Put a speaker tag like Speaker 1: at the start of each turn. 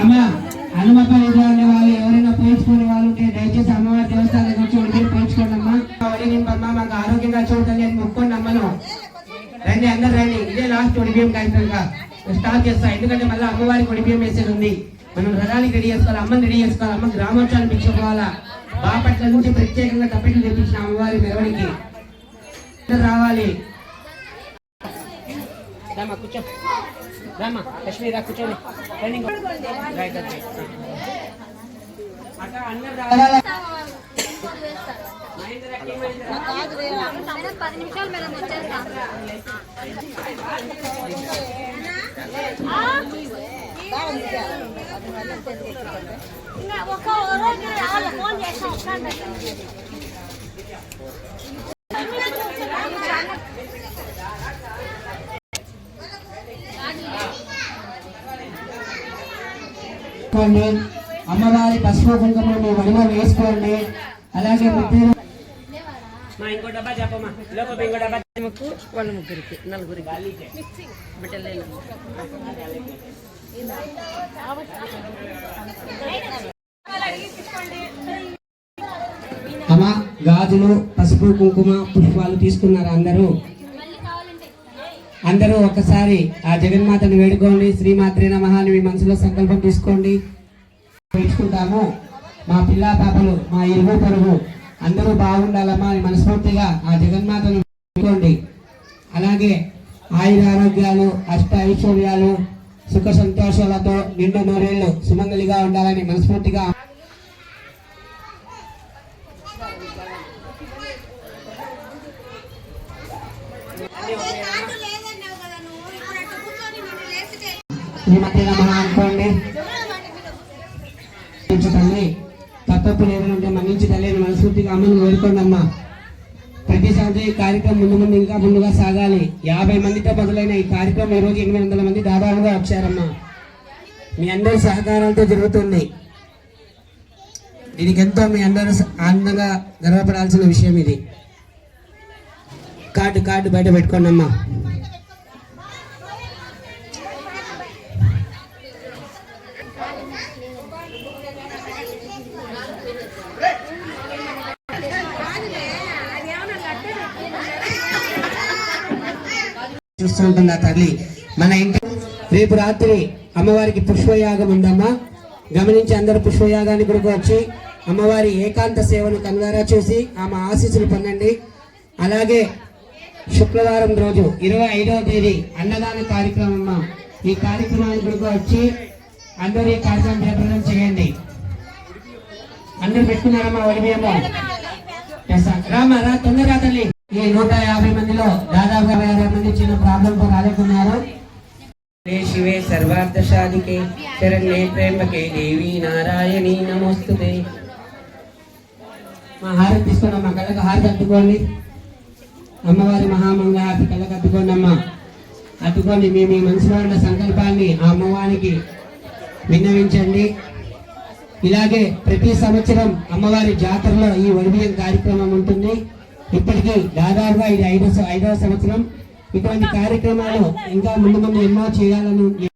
Speaker 1: అమ్మా హనుమప్ప అనే వాళ్ళు ఎవరైనా పోయించుకునే వాళ్ళు ఉంటే దయచేసి అమ్మవారి దేవస్థానం వచ్చి ఉడికి పోయించుకోండి అమ్మా. నింపమ్మా మాకు ఆరోగ్యంగా చూడాలి అని మొక్కోండి అమ్మను. రండి అందరు రండి. ఇదే లాస్ట్ ఒడిబియ్యం కార్యక్రమంగా స్టార్ట్ చేస్తా. ఎందుకంటే మళ్ళీ అమ్మవారికి ఒడిబియ్యం వేసేది ఉంది. మనం రథానికి రెడీ చేసుకోవాలి, అమ్మని రెడీ చేసుకోవాలి. అమ్మ గ్రామోత్సవాన్ని పిలుచుకోవాలా. బాపట్ల నుంచి ప్రత్యేకంగా తప్పిట్లు తెప్పించిన అమ్మవారి మెరవడికి రావాలి. కూర్చో రామా కశ్మీరా కూర్చోండి. అమ్మవారి పసుపు కుంకుమను వడిలో వేసుకోండి. అలాగే ఇంకో డబ్బా చెప్పమ్మా. లోపల ఇంకో డబ్బా వాళ్ళ ముగ్గురికి నలుగురికి అమ్మా గాజులు పసుపు కుంకుమ పుష్పాలు తీసుకున్నారు అందరూ ఒక్కసారి ఆ జగన్మాతను వేడుకోండి. శ్రీమాత్రే నమః అని మీ మనసులో సంకల్పం తీసుకోండి. వేడుకుంటాము. మా పిల్లా పాపలు మా ఇరుగు పొరుగు అందరూ బాగుండాలమ్మా అని మనస్ఫూర్తిగా ఆ జగన్మాతను వేడుకోండి. అలాగే ఆయుర ఆరోగ్యాలు అష్ట ఐశ్వర్యాలు సుఖ సంతోషాలతో నిండు నూరేళ్లు సుమంగలిగా ఉండాలని మనస్ఫూర్తిగా అనుకోండి. తప్పప్పు లేదంటే మన్నించి తల్లిని మనస్ఫూర్తిగా అమ్మను వేడుకోండి అమ్మా. ప్రతి సంవత్సరం ఈ కార్యక్రమం ఇంకా ముందుగా సాగాలి. 50 మందితో మొదలైన ఈ కార్యక్రమం ఈ రోజు 800 మంది దాదాపుగా వచ్చారమ్మా. మీ అందరి సహకారాలతో జరుగుతుంది. దీనికి ఎంతో మీ అందరూ ఆనందంగా గర్వపడాల్సిన విషయం ఇది. కార్డు బయట పెట్టుకోండి అమ్మా. చూస్తుంటుంది ఆ తల్లి మన ఇంటి. రేపు రాత్రి అమ్మవారికి పుష్పయాగం ఉందమ్మా. గమనించి అందరూ పుష్పయాగానికి కూడా వచ్చి అమ్మవారి ఏకాంత సేవను కనులారా చూసి ఆమె ఆశీస్సులు పొందండి. అలాగే శుక్రవారం రోజు 25వ తేదీ అన్నదాన కార్యక్రమం అమ్మా. ఈ కార్యక్రమానికి కూడా వచ్చి అందరూ ఈ కార్యక్రమం జయప్రదం చేయండి. అందరూ పెట్టుకున్నారమ్మా వడిబియ్యము. రా తొందరగా తల్లి. ఈ 150 మందిలో దాదాపుగా 50 మంది చిన్న ప్రాబ్లంతో రాలేకున్నారు. శివే సర్వార్థ సాధికే శరణ్యే త్ర్యంబకే దేవి నారాయణి నమోస్తుతే. మా హారతి తీసుకోండి అమ్మా. కళ్ళకు హారతి అద్దుకోండి. అమ్మవారి మహామంగళ హారతి కళ్ళకు అద్దుకోండి అమ్మా. అద్దుకోండి. మీ మనసులో ఉన్న సంకల్పాన్ని ఆ అమ్మవారికి విన్నవించండి. ఇలాగే ప్రతి సంవత్సరం అమ్మవారి జాతరలో ఈ వడిబియ్యం కార్యక్రమం ఉంటుంది. ఇప్పటికీ దాదాపుగా ఇది 5వ సంవత్సరం. ఇటువంటి కార్యక్రమాలు ఇంకా ముందు ఎన్నో చేయాలని